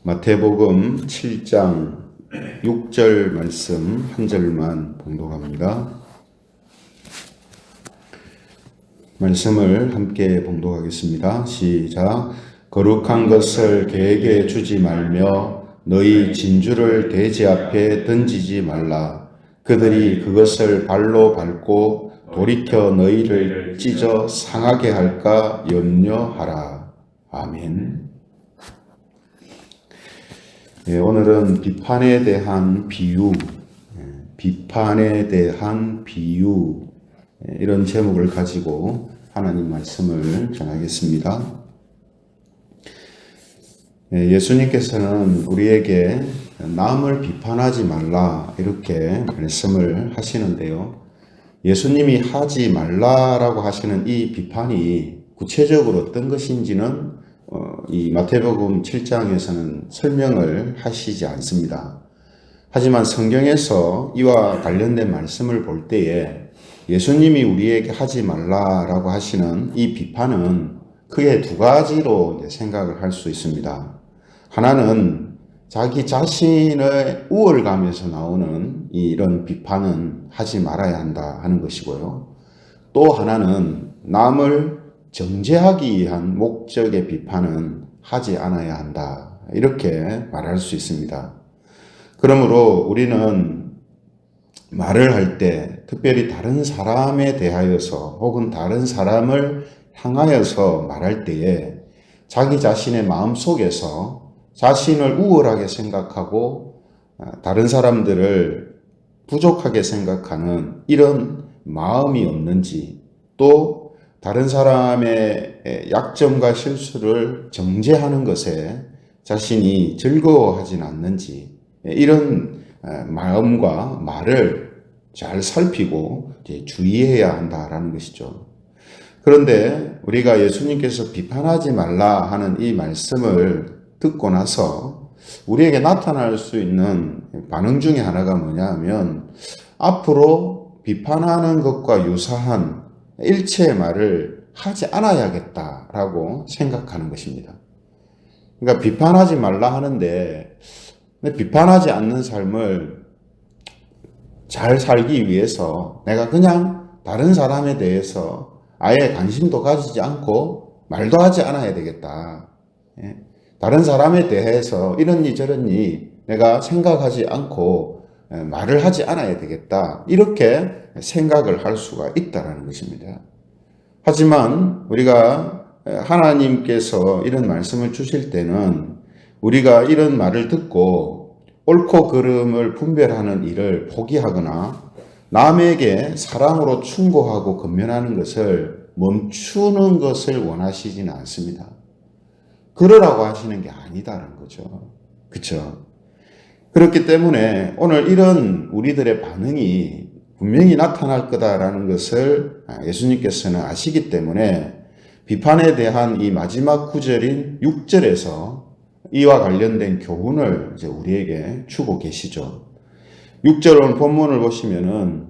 마태복음 7장 6절 말씀 한 절만 봉독합니다. 말씀을 함께 봉독하겠습니다. 시작. 거룩한 것을 개에게 주지 말며 너희 진주를 돼지 앞에 던지지 말라. 그들이 그것을 발로 밟고 돌이켜 너희를 찢어 상하게 할까 염려하라. 아멘. 오늘은 비판에 대한 비유, 이런 제목을 가지고 하나님 말씀을 전하겠습니다. 예수님께서는 우리에게 남을 비판하지 말라 이렇게 말씀을 하시는데요. 예수님이 하지 말라라고 하시는 이 비판이 구체적으로 어떤 것인지는 이 마태복음 7장에서는 설명을 하시지 않습니다. 하지만 성경에서 이와 관련된 말씀을 볼 때에 예수님이 우리에게 하지 말라라고 하시는 이 비판은 크게 두 가지로 생각을 할 수 있습니다. 하나는 자기 자신의 우월감에서 나오는 이런 비판은 하지 말아야 한다 하는 것이고요. 또 하나는 남을 정죄하기 위한 목적의 비판은 하지 않아야 한다. 이렇게 말할 수 있습니다. 그러므로 우리는 말을 할 때 특별히 다른 사람에 대하여서 혹은 다른 사람을 향하여서 말할 때에 자기 자신의 마음속에서 자신을 우월하게 생각하고 다른 사람들을 부족하게 생각하는 이런 마음이 없는지, 또 다른 사람의 약점과 실수를 정죄하는 것에 자신이 즐거워하진 않는지, 이런 마음과 말을 잘 살피고 주의해야 한다라는 것이죠. 그런데 우리가 예수님께서 비판하지 말라 하는 이 말씀을 듣고 나서 우리에게 나타날 수 있는 반응 중에 하나가 뭐냐 하면, 앞으로 비판하는 것과 유사한 일체의 말을 하지 않아야겠다라고 생각하는 것입니다. 그러니까 비판하지 말라 하는데 비판하지 않는 삶을 잘 살기 위해서 내가 그냥 다른 사람에 대해서 아예 관심도 가지지 않고 말도 하지 않아야 되겠다. 다른 사람에 대해서 이런니 저런니 내가 생각하지 않고 말을 하지 않아야 되겠다. 이렇게 생각을 할 수가 있다는 것입니다. 하지만 우리가 하나님께서 이런 말씀을 주실 때는 우리가 이런 말을 듣고 옳고 그름을 분별하는 일을 포기하거나 남에게 사랑으로 충고하고 권면하는 것을 멈추는 것을 원하시지는 않습니다. 그러라고 하시는 게 아니다라는 거죠. 그렇죠? 그렇기 때문에 오늘 이런 우리들의 반응이 분명히 나타날 거다라는 것을 예수님께서는 아시기 때문에 비판에 대한 이 마지막 구절인 6절에서 이와 관련된 교훈을 이제 우리에게 주고 계시죠. 6절 오늘 본문을 보시면은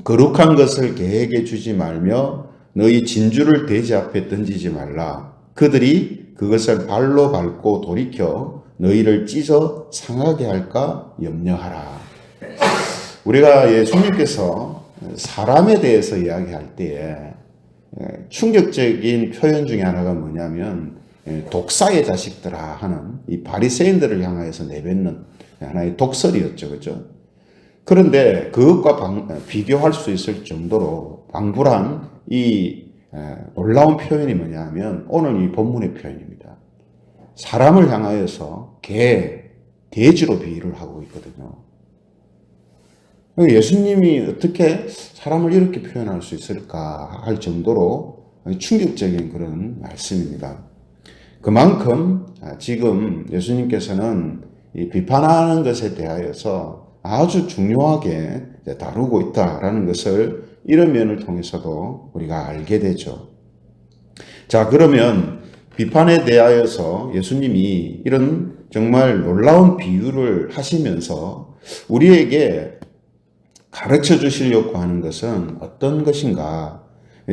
거룩한 것을 개에게 주지 말며 너희 진주를 돼지 앞에 던지지 말라. 그들이 그것을 발로 밟고 돌이켜 너희를 찢어 상하게 할까 염려하라. 우리가 예수님께서 사람에 대해서 이야기할 때에 충격적인 표현 중에 하나가 뭐냐면 독사의 자식들아 하는 이 바리새인들을 향하여서 내뱉는 하나의 독설이었죠. 그렇죠? 그런데 그것과 비교할 수 있을 정도로 방불한 이 놀라운 표현이 뭐냐면 오늘 이 본문의 표현입니다. 사람을 향하여서 돼지로 비유를 하고 있거든요. 예수님이 어떻게 사람을 이렇게 표현할 수 있을까 할 정도로 충격적인 그런 말씀입니다. 그만큼 지금 예수님께서는 이 비판하는 것에 대하여서 아주 중요하게 다루고 있다라는 것을 이런 면을 통해서도 우리가 알게 되죠. 자, 그러면 비판에 대하여서 예수님이 이런 정말 놀라운 비유를 하시면서 우리에게 가르쳐 주시려고 하는 것은 어떤 것인가?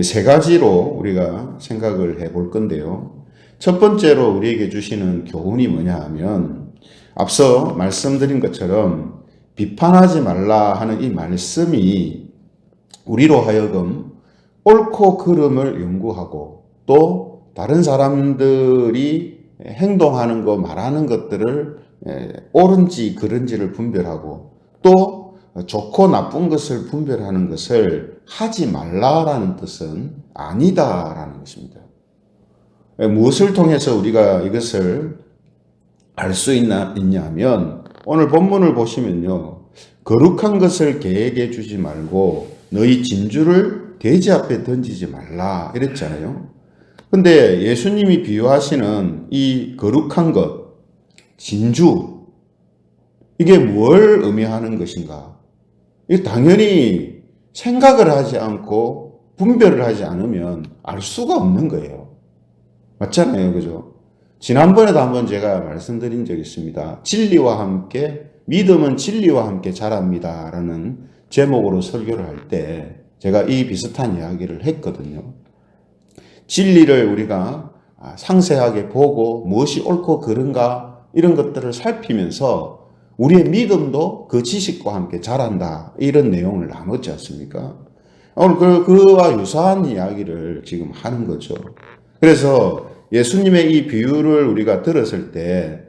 세 가지로 우리가 생각을 해볼 건데요. 첫 번째로 우리에게 주시는 교훈이 뭐냐 하면 앞서 말씀드린 것처럼 비판하지 말라 하는 이 말씀이 우리로 하여금 옳고 그름을 연구하고 또 다른 사람들이 행동하는 거 말하는 것들을 옳은지 그른지를 분별하고 또 좋고 나쁜 것을 분별하는 것을 하지 말라라는 뜻은 아니다라는 것입니다. 무엇을 통해서 우리가 이것을 알 수 있냐면 오늘 본문을 보시면요. 거룩한 것을 계획해 주지 말고 너희 진주를 돼지 앞에 던지지 말라 이랬잖아요. 근데 예수님이 비유하시는 이 거룩한 것, 진주, 이게 뭘 의미하는 것인가? 이 당연히 생각을 하지 않고 분별을 하지 않으면 알 수가 없는 거예요. 맞잖아요. 그죠? 지난번에도 한번 제가 말씀드린 적이 있습니다. 진리와 함께, 믿음은 진리와 함께 자랍니다. 라는 제목으로 설교를 할 때 제가 이 비슷한 이야기를 했거든요. 진리를 우리가 상세하게 보고 무엇이 옳고 그른가 이런 것들을 살피면서 우리의 믿음도 그 지식과 함께 자란다. 이런 내용을 나눴지 않습니까? 오늘 그와 유사한 이야기를 지금 하는 거죠. 그래서 예수님의 이 비유를 우리가 들었을 때,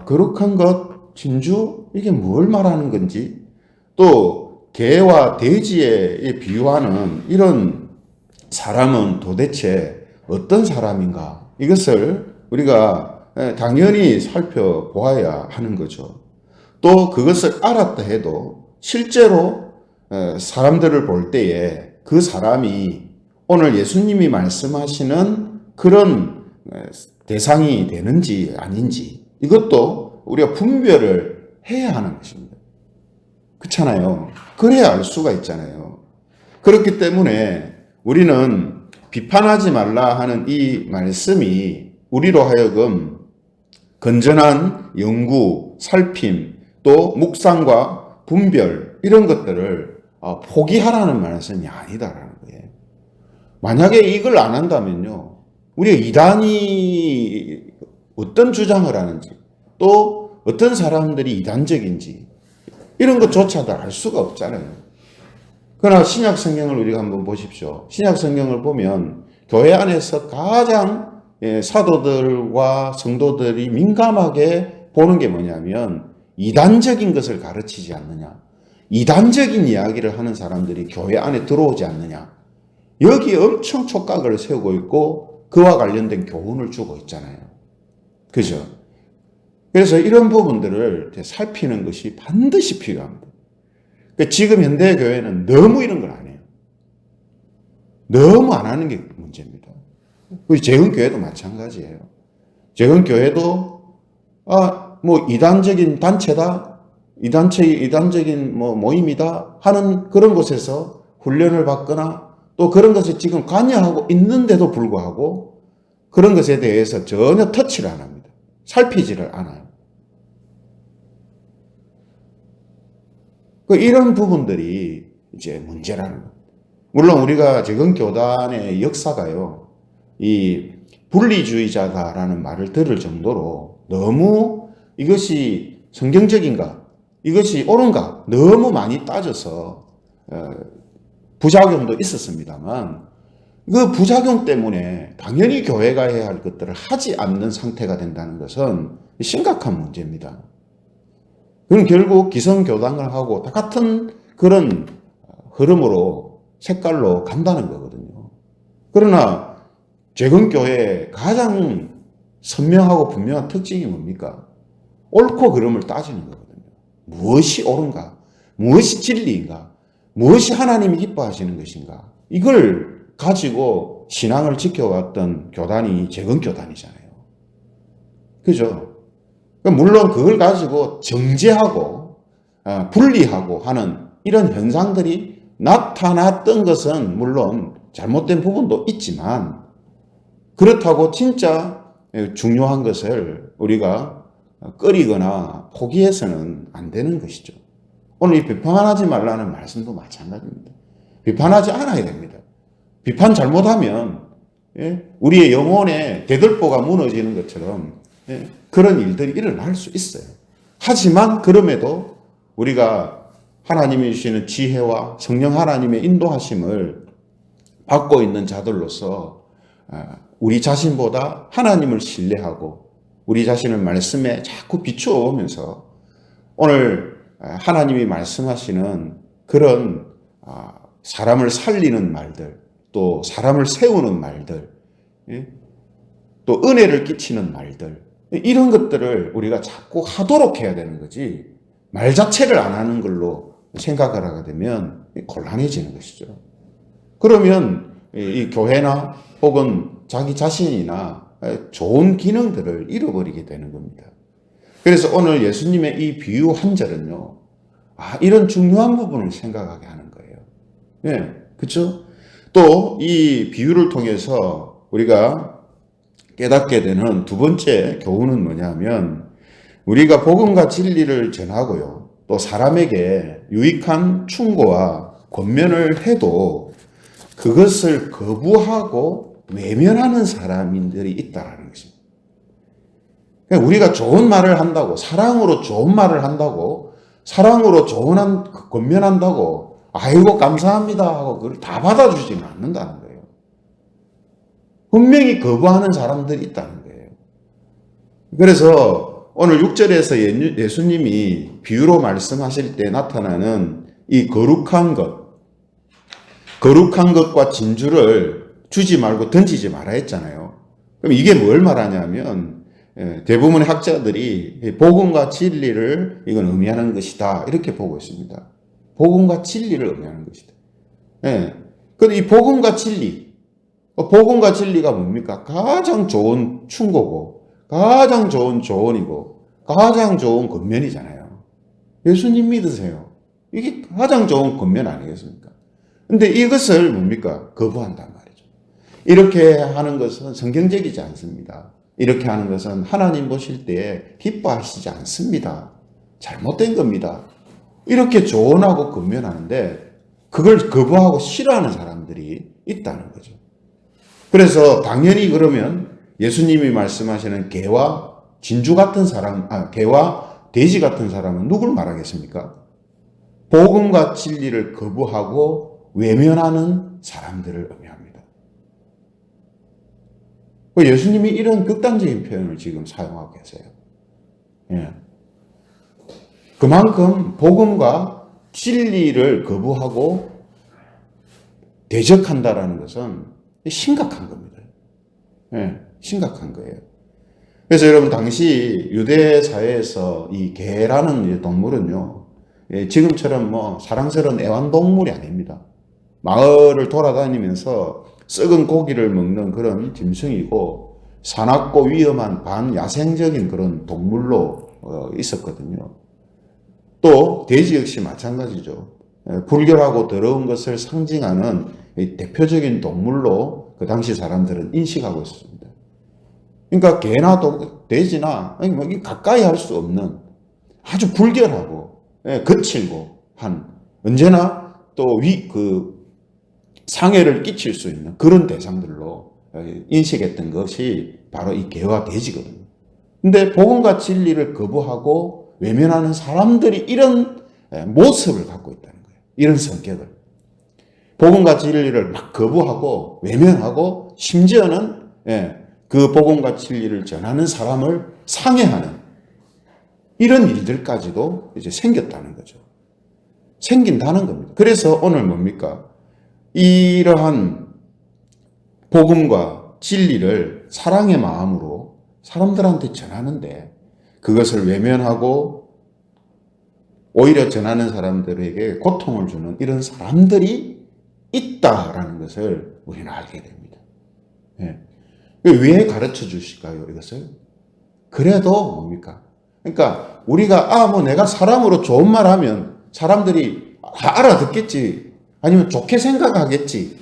거룩한 것, 진주, 이게 뭘 말하는 건지, 또 개와 돼지에 비유하는 이런 사람은 도대체 어떤 사람인가? 이것을 우리가 당연히 살펴보아야 하는 거죠. 또 그것을 알았다 해도 실제로 사람들을 볼 때에 그 사람이 오늘 예수님이 말씀하시는 그런 대상이 되는지 아닌지 이것도 우리가 분별을 해야 하는 것입니다. 그렇잖아요. 그래야 알 수가 있잖아요. 그렇기 때문에 우리는 비판하지 말라 하는 이 말씀이 우리로 하여금 건전한 연구, 살핌, 또 묵상과 분별 이런 것들을 포기하라는 말씀이 아니다라는 거예요. 만약에 이걸 안 한다면요. 우리가 이단이 어떤 주장을 하는지 또 어떤 사람들이 이단적인지 이런 것조차도 알 수가 없잖아요. 그러나 신약 성경을 우리가 한번 보십시오. 신약 성경을 보면 교회 안에서 가장 사도들과 성도들이 민감하게 보는 게 뭐냐면 이단적인 것을 가르치지 않느냐. 이단적인 이야기를 하는 사람들이 교회 안에 들어오지 않느냐. 여기에 엄청 촉각을 세우고 있고 그와 관련된 교훈을 주고 있잖아요. 그죠? 그래서 이런 부분들을 살피는 것이 반드시 필요합니다. 그러니까 지금 현대 교회는 너무 이런 걸 안 해요. 너무 안 하는 게 문제입니다. 재흥교회도 마찬가지예요. 재흥교회도 이단적인 단체다, 이단적인 모임이다 하는 그런 곳에서 훈련을 받거나 또 그런 것에 지금 관여하고 있는데도 불구하고 그런 것에 대해서 전혀 터치를 안 합니다. 살피지를 않아요. 이런 부분들이 이제 문제라는 겁니다. 물론 우리가 재건교단의 역사가요, 이 분리주의자다라는 말을 들을 정도로 너무 이것이 성경적인가, 이것이 옳은가 너무 많이 따져서 부작용도 있었습니다만 그 부작용 때문에 당연히 교회가 해야 할 것들을 하지 않는 상태가 된다는 것은 심각한 문제입니다. 그럼 결국 기성교단을 하고 다 같은 그런 흐름으로 색깔로 간다는 거거든요. 그러나 재건교회의 가장 선명하고 분명한 특징이 뭡니까? 옳고 그름을 따지는 거거든요. 무엇이 옳은가? 무엇이 진리인가? 무엇이 하나님이 기뻐하시는 것인가? 이걸 가지고 신앙을 지켜왔던 교단이 재건교단이잖아요. 그죠? 물론 그걸 가지고 정죄하고 분리하고 하는 이런 현상들이 나타났던 것은 물론 잘못된 부분도 있지만 그렇다고 진짜 중요한 것을 우리가 꺼리거나 포기해서는 안 되는 것이죠. 오늘 이 비판하지 말라는 말씀도 마찬가지입니다. 비판하지 않아야 됩니다. 비판 잘못하면 우리의 영혼의 대들보가 무너지는 것처럼 그런 일들이 일어날 수 있어요. 하지만 그럼에도 우리가 하나님이 주시는 지혜와 성령 하나님의 인도하심을 받고 있는 자들로서 우리 자신보다 하나님을 신뢰하고 우리 자신을 말씀에 자꾸 비추어 오면서 오늘 하나님이 말씀하시는 그런 사람을 살리는 말들, 또 사람을 세우는 말들, 또 은혜를 끼치는 말들, 이런 것들을 우리가 자꾸 하도록 해야 되는 거지, 말 자체를 안 하는 걸로 생각을 하게 되면 곤란해지는 것이죠. 그러면 이 교회나 혹은 자기 자신이나 좋은 기능들을 잃어버리게 되는 겁니다. 그래서 오늘 예수님의 이 비유 한 절은요, 이런 중요한 부분을 생각하게 하는 거예요. 그렇죠? 또 이 비유를 통해서 우리가 깨닫게 되는 두 번째 교훈은 뭐냐면, 우리가 복음과 진리를 전하고요, 또 사람에게 유익한 충고와 권면을 해도 그것을 거부하고 외면하는 사람들이 있다는 것입니다. 우리가 좋은 말을 한다고, 사랑으로 좋은 말을 한다고, 사랑으로 좋은 권면한다고, 아이고 감사합니다 하고 그걸 다 받아주지는 않는다는 거예요. 분명히 거부하는 사람들이 있다는 거예요. 그래서 오늘 6절에서 예수님이 비유로 말씀하실 때 나타나는 이 거룩한 것과 진주를 주지 말고 던지지 말아 했잖아요. 그럼 이게 뭘 말하냐면, 대부분의 학자들이 복음과 진리를 이건 의미하는 것이다, 이렇게 보고 있습니다. 복음과 진리를 의미하는 것이다. 근데 이 복음과 진리가 뭡니까? 가장 좋은 충고고, 가장 좋은 조언이고, 가장 좋은 권면이잖아요. 예수님 믿으세요. 이게 가장 좋은 권면 아니겠습니까? 근데 이것을 뭡니까? 거부한단 말이죠. 이렇게 하는 것은 성경적이지 않습니다. 이렇게 하는 것은 하나님 보실 때 기뻐하시지 않습니다. 잘못된 겁니다. 이렇게 조언하고 권면하는데 그걸 거부하고 싫어하는 사람들이 있다는 거죠. 그래서 당연히 그러면 예수님이 말씀하시는 개와 진주 같은 사람, 개와 돼지 같은 사람은 누굴 말하겠습니까? 복음과 진리를 거부하고 외면하는 사람들을 의미합니다. 예수님이 이런 극단적인 표현을 지금 사용하고 계세요. 그만큼 복음과 진리를 거부하고 대적한다라는 것은 심각한 겁니다. 심각한 거예요. 그래서 여러분, 당시 유대 사회에서 이 개라는 동물은요, 지금처럼 뭐 사랑스러운 애완동물이 아닙니다. 마을을 돌아다니면서 썩은 고기를 먹는 그런 짐승이고, 사납고 위험한 반야생적인 그런 동물로 있었거든요. 또 돼지 역시 마찬가지죠. 불결하고 더러운 것을 상징하는 대표적인 동물로 그 당시 사람들은 인식하고 있습니다. 그러니까 개나 돼지나 가까이 할 수 없는 아주 불결하고 거칠고 한, 언제나 또 상해를 끼칠 수 있는 그런 대상들로 인식했던 것이 바로 이 개와 돼지거든요. 근데 복음과 진리를 거부하고 외면하는 사람들이 이런 모습을 갖고 있다는 거예요. 이런 성격을. 복음과 진리를 막 거부하고 외면하고, 심지어는 그 복음과 진리를 전하는 사람을 상해하는 이런 일들까지도 이제 생겼다는 거죠. 생긴다는 겁니다. 그래서 오늘 뭡니까? 이러한 복음과 진리를 사랑의 마음으로 사람들한테 전하는데 그것을 외면하고 오히려 전하는 사람들에게 고통을 주는 이런 사람들이 있다라는 것을 우리는 알게 됩니다. 왜 가르쳐 주실까요, 이것을? 그래도 뭡니까? 그러니까 우리가 내가 사랑으로 좋은 말 하면 사람들이 다 알아듣겠지, 아니면 좋게 생각하겠지,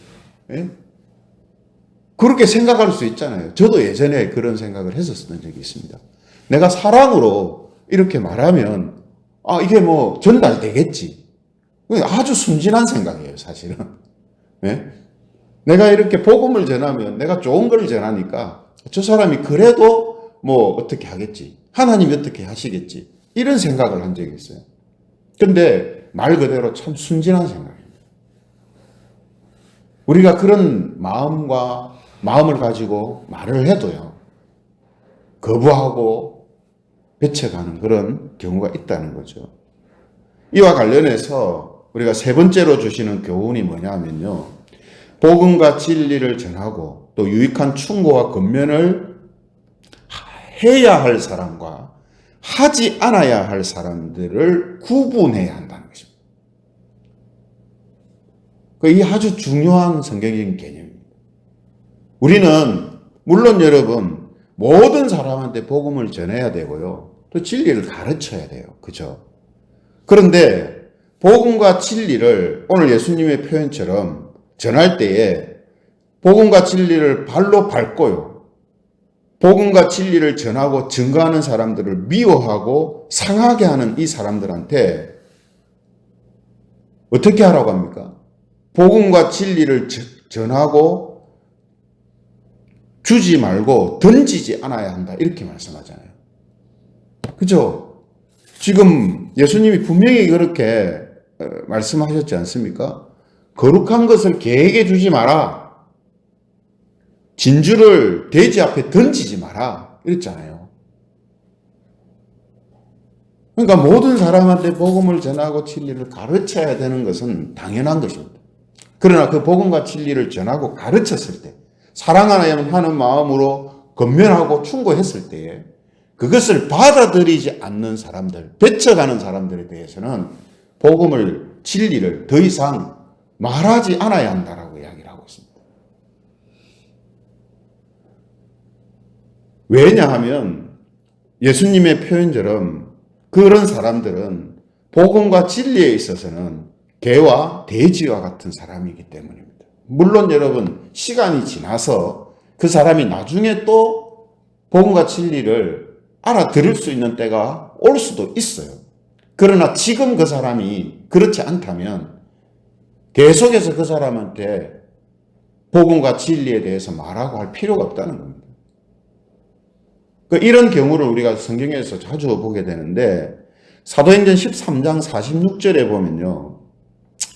그렇게 생각할 수 있잖아요. 저도 예전에 그런 생각을 했었던 적이 있습니다. 내가 사랑으로 이렇게 말하면 이게 뭐 전달되겠지. 아주 순진한 생각이에요, 사실은. 내가 이렇게 복음을 전하면, 내가 좋은 걸 전하니까 저 사람이 그래도 뭐 어떻게 하겠지. 하나님이 어떻게 하시겠지. 이런 생각을 한 적이 있어요. 근데 말 그대로 참 순진한 생각입니다. 우리가 그런 마음을 가지고 말을 해도요, 거부하고 배척하는 그런 경우가 있다는 거죠. 이와 관련해서 우리가 세 번째로 주시는 교훈이 뭐냐면요, 복음과 진리를 전하고 또 유익한 충고와 권면을 해야 할 사람과 하지 않아야 할 사람들을 구분해야 한다는 것입니다. 이 아주 중요한 성경적인 개념입니다. 우리는 물론 여러분 모든 사람한테 복음을 전해야 되고요, 또 진리를 가르쳐야 돼요. 그죠? 그런데 복음과 진리를 오늘 예수님의 표현처럼 전할 때에 복음과 진리를 발로 밟고요, 복음과 진리를 전하고 증거하는 사람들을 미워하고 상하게 하는 이 사람들한테 어떻게 하라고 합니까? 복음과 진리를 전하고 주지 말고 던지지 않아야 한다, 이렇게 말씀하잖아요. 그죠? 지금 예수님이 분명히 그렇게 말씀하셨지 않습니까? 거룩한 것을 개에게 주지 마라. 진주를 돼지 앞에 던지지 마라. 이랬잖아요. 그러니까 모든 사람한테 복음을 전하고 진리를 가르쳐야 되는 것은 당연한 것입니다. 그러나 그 복음과 진리를 전하고 가르쳤을 때, 사랑하는 마음으로 권면하고 충고했을 때에 그것을 받아들이지 않는 사람들, 배척하는 사람들에 대해서는 복음을, 진리를 더 이상 말하지 않아야 한다라고 이야기를 하고 있습니다. 왜냐하면 예수님의 표현처럼 그런 사람들은 복음과 진리에 있어서는 개와 돼지와 같은 사람이기 때문입니다. 물론 여러분, 시간이 지나서 그 사람이 나중에 또 복음과 진리를 알아들을 수 있는 때가 올 수도 있어요. 그러나 지금 그 사람이 그렇지 않다면 계속해서 그 사람한테 복음과 진리에 대해서 말하고 할 필요가 없다는 겁니다. 이런 경우를 우리가 성경에서 자주 보게 되는데, 사도행전 13장 46절에 보면요,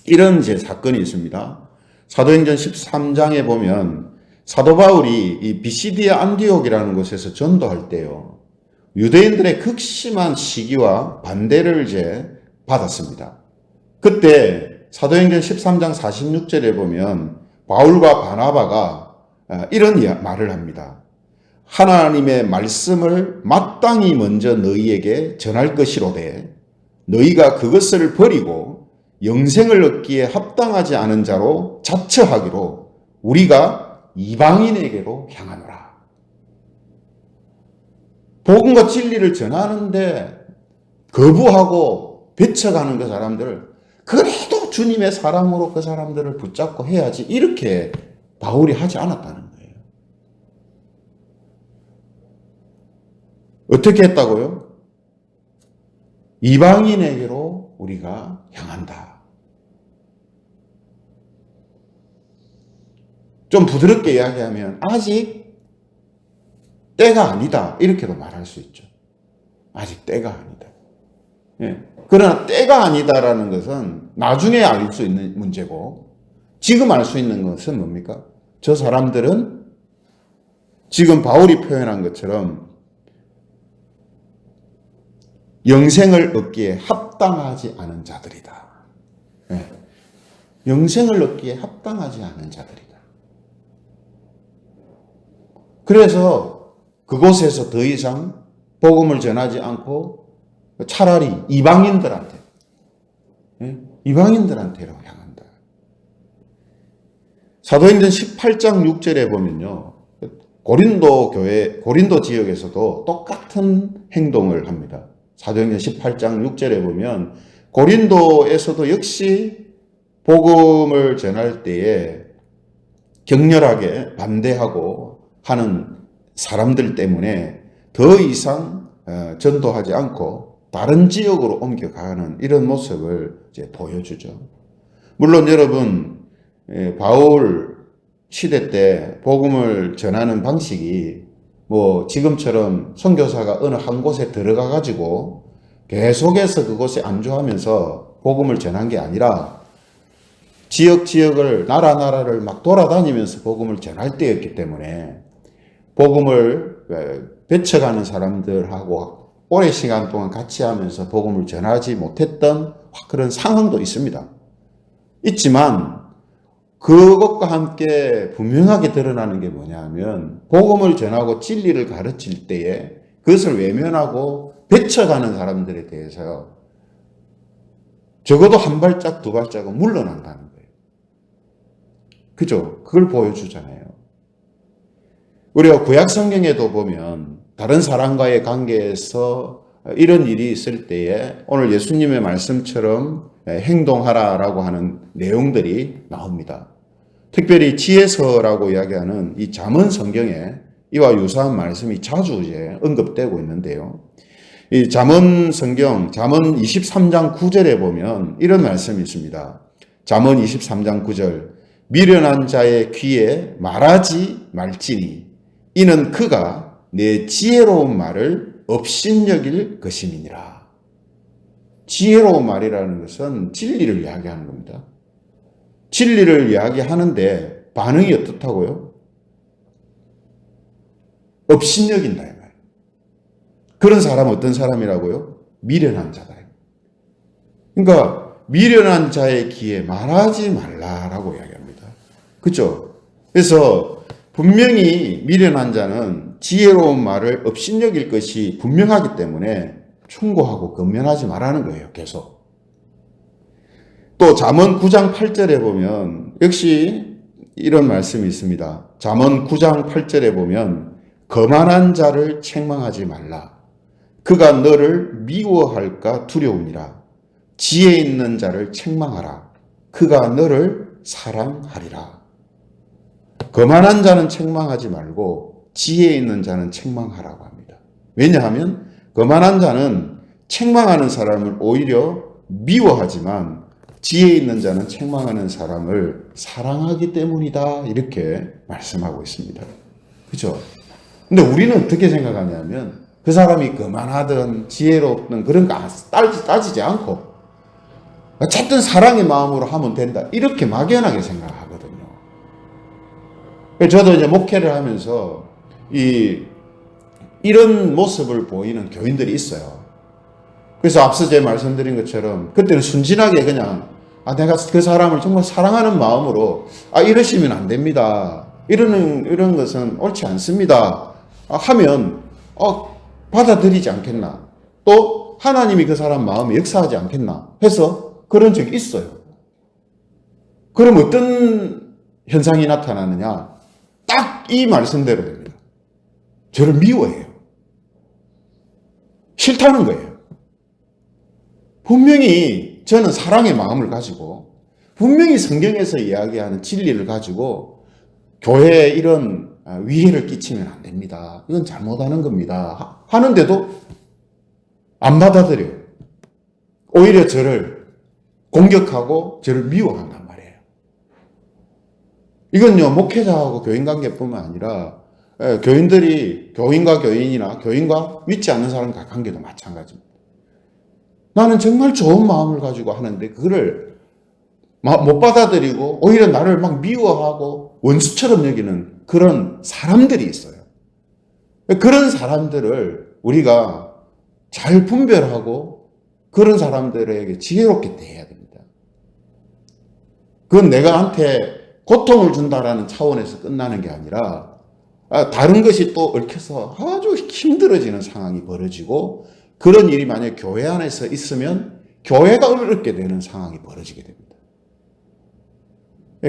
이런 사건이 있습니다. 사도행전 13장에 보면 사도 바울이 이 비시디아 안디옥이라는 곳에서 전도할 때요, 유대인들의 극심한 시기와 반대를 받았습니다. 그때 사도행전 13장 46절에 보면 바울과 바나바가 이런 말을 합니다. 하나님의 말씀을 마땅히 먼저 너희에게 전할 것이로되 너희가 그것을 버리고 영생을 얻기에 합당하지 않은 자로 자처하기로 우리가 이방인에게로 향하노라. 복음과 진리를 전하는데 거부하고 배척하는 그 사람들, 그래도 주님의 사랑으로 그 사람들을 붙잡고 해야지, 이렇게 바울이 하지 않았다는 거예요. 어떻게 했다고요? 이방인에게로 우리가 향한다. 좀 부드럽게 이야기하면 아직 때가 아니다, 이렇게도 말할 수 있죠. 아직 때가 아니다. 예. 그러나 때가 아니다라는 것은 나중에 알 수 있는 문제고, 지금 알 수 있는 것은 뭡니까? 저 사람들은 지금 바울이 표현한 것처럼 영생을 얻기에 합당하지 않은 자들이다. 예. 영생을 얻기에 합당하지 않은 자들이다. 그래서 그곳에서 더 이상 복음을 전하지 않고 차라리 이방인들한테로 향한다. 사도행전 18장 6절에 보면요, 고린도 지역에서도 똑같은 행동을 합니다. 사도행전 18장 6절에 보면 고린도에서도 역시 복음을 전할 때에 격렬하게 반대하고 하는 사람들 때문에 더 이상 전도하지 않고 다른 지역으로 옮겨가는 이런 모습을 보여주죠. 물론 여러분, 바울 시대 때 복음을 전하는 방식이 뭐 지금처럼 선교사가 어느 한 곳에 들어가 가지고 계속해서 그곳에 안주하면서 복음을 전한 게 아니라 지역을 나라를 막 돌아다니면서 복음을 전할 때였기 때문에 복음을 배쳐가는 사람들하고 오랜 시간 동안 같이 하면서 복음을 전하지 못했던 그런 상황도 있습니다. 있지만 그것과 함께 분명하게 드러나는 게 뭐냐 하면 복음을 전하고 진리를 가르칠 때에 그것을 외면하고 배쳐가는 사람들에 대해서 적어도 한 발짝 두 발짝은 물러난다는 거예요. 그죠? 그걸 보여주잖아요. 우리가 구약 성경에도 보면 다른 사람과의 관계에서 이런 일이 있을 때에 오늘 예수님의 말씀처럼 행동하라라고 하는 내용들이 나옵니다. 특별히 지혜서라고 이야기하는 이 잠언 성경에 이와 유사한 말씀이 자주 이제 언급되고 있는데요. 이 잠언 성경, 잠언 23장 9절에 보면 이런 말씀이 있습니다. 잠언 23장 9절. 미련한 자의 귀에 말하지 말지니 이는 그가 내 지혜로운 말을 업신여길 것임이니라. 지혜로운 말이라는 것은 진리를 이야기하는 겁니다. 진리를 이야기하는데 반응이 어떻다고요? 업신여긴다 이 말이에요. 그런 사람은 어떤 사람이라고요? 미련한 자다. 그러니까 미련한 자의 귀에 말하지 말라라고 이야기합니다. 그렇죠? 그래서 분명히 미련한 자는 지혜로운 말을 업신여길 것이 분명하기 때문에 충고하고 권면하지 말라는 거예요. 계속. 또 잠언 9장 8절에 보면 역시 이런 말씀이 있습니다. 잠언 9장 8절에 보면 거만한 자를 책망하지 말라. 그가 너를 미워할까 두려우니라. 지혜 있는 자를 책망하라. 그가 너를 사랑하리라. 거만한 자는 책망하지 말고 지혜 있는 자는 책망하라고 합니다. 왜냐하면 거만한 자는 책망하는 사람을 오히려 미워하지만 지혜 있는 자는 책망하는 사람을 사랑하기 때문이다. 이렇게 말씀하고 있습니다. 그렇죠? 근데 우리는 어떻게 생각하냐면 그 사람이 거만하든 지혜롭든 그런 거 따지지 않고 어쨌든 사랑의 마음으로 하면 된다. 이렇게 막연하게 생각하거든요. 저도 이제 목회를 하면서 이런 모습을 보이는 교인들이 있어요. 그래서 앞서 제가 말씀드린 것처럼 그때는 순진하게 그냥 내가 그 사람을 정말 사랑하는 마음으로 이러시면 안 됩니다. 이런 것은 옳지 않습니다. 하면 받아들이지 않겠나. 또 하나님이 그 사람 마음에 역사하지 않겠나 해서 그런 적이 있어요. 그럼 어떤 현상이 나타나느냐. 딱 이 말씀대로 됩니다. 저를 미워해요. 싫다는 거예요. 분명히 저는 사랑의 마음을 가지고 분명히 성경에서 이야기하는 진리를 가지고 교회에 이런 위해를 끼치면 안 됩니다. 이건 잘못하는 겁니다. 하는데도 안 받아들여요. 오히려 저를 공격하고 저를 미워한단 말이에요. 이건요, 목회자하고 교인 관계뿐만 아니라 교인들이 교인과 교인이나 교인과 믿지 않는 사람과 관계도 마찬가지입니다. 나는 정말 좋은 마음을 가지고 하는데 그거를 못 받아들이고 오히려 나를 막 미워하고 원수처럼 여기는 그런 사람들이 있어요. 그런 사람들을 우리가 잘 분별하고 그런 사람들에게 지혜롭게 대해야 됩니다. 그건 내가한테 고통을 준다라는 차원에서 끝나는 게 아니라 다른 것이 또 얽혀서 아주 힘들어지는 상황이 벌어지고 그런 일이 만약 교회 안에서 있으면 교회가 어렵게 되는 상황이 벌어지게 됩니다.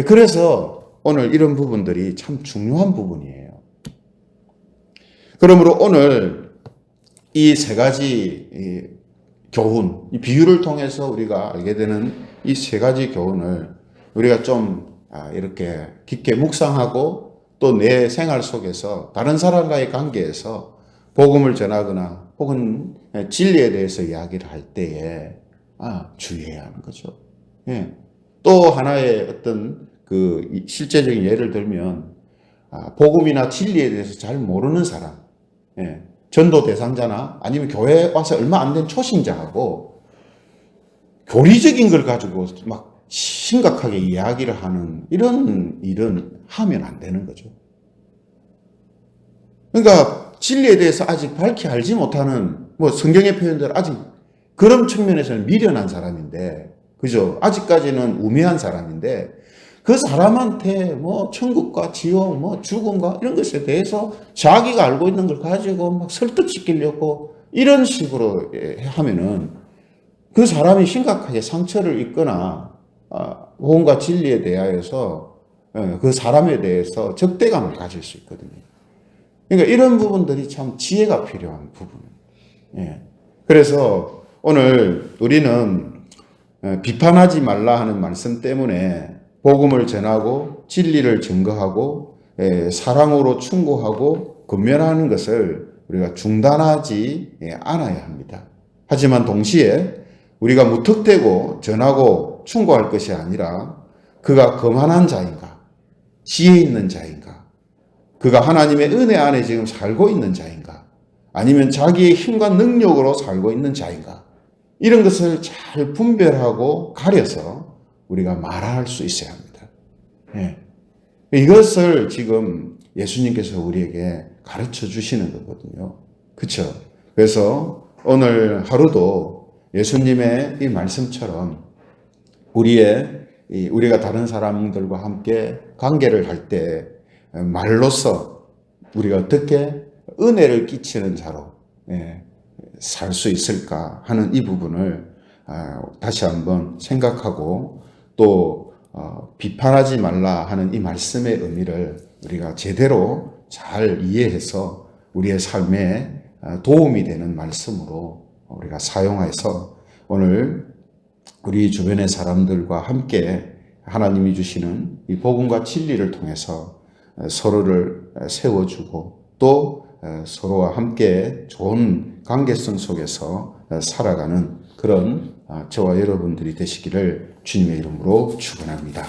그래서 오늘 이런 부분들이 참 중요한 부분이에요. 그러므로 오늘 이 세 가지 교훈, 이 비유를 통해서 우리가 알게 되는 이 세 가지 교훈을 우리가 좀 이렇게 깊게 묵상하고 또 내 생활 속에서 다른 사람과의 관계에서 복음을 전하거나 혹은 진리에 대해서 이야기를 할 때에 주의해야 하는 거죠. 예. 또 하나의 어떤 그 실제적인 예를 들면 복음이나 진리에 대해서 잘 모르는 사람, 예. 전도 대상자나 아니면 교회 와서 얼마 안 된 초신자하고 교리적인 걸 가지고 막 심각하게 이야기를 하는 이런 일은 하면 안 되는 거죠. 그러니까 진리에 대해서 아직 밝히 알지 못하는 뭐 성경의 표현대로 아직 그런 측면에서는 미련한 사람인데, 그죠? 아직까지는 우매한 사람인데 그 사람한테 뭐 천국과 지옥, 뭐 죽음과 이런 것에 대해서 자기가 알고 있는 걸 가지고 막 설득시키려고 이런 식으로 하면은 그 사람이 심각하게 상처를 입거나 뭔가 진리에 대하여서 그 사람에 대해서 적대감을 가질 수 있거든요. 그러니까 이런 부분들이 참 지혜가 필요한 부분입니다. 예. 그래서 오늘 우리는 비판하지 말라 하는 말씀 때문에 복음을 전하고 진리를 증거하고 사랑으로 충고하고 권면하는 것을 우리가 중단하지 않아야 합니다. 하지만 동시에 우리가 무턱대고 전하고 충고할 것이 아니라 그가 거만한 자인가, 지혜 있는 자인가, 그가 하나님의 은혜 안에 지금 살고 있는 자인가, 아니면 자기의 힘과 능력으로 살고 있는 자인가, 이런 것을 잘 분별하고 가려서 우리가 말할 수 있어야 합니다. 예. 이것을 지금 예수님께서 우리에게 가르쳐 주시는 거거든요. 그렇죠? 그래서 오늘 하루도 예수님의 이 말씀처럼 우리가 다른 사람들과 함께 관계를 할 때 말로써 우리가 어떻게 은혜를 끼치는 자로 살 수 있을까 하는 이 부분을 다시 한번 생각하고 또 비판하지 말라 하는 이 말씀의 의미를 우리가 제대로 잘 이해해서 우리의 삶에 도움이 되는 말씀으로 우리가 사용해서 오늘 우리 주변의 사람들과 함께 하나님이 주시는 이 복음과 진리를 통해서 서로를 세워주고 또 서로와 함께 좋은 관계성 속에서 살아가는 그런 저와 여러분들이 되시기를 주님의 이름으로 축원합니다.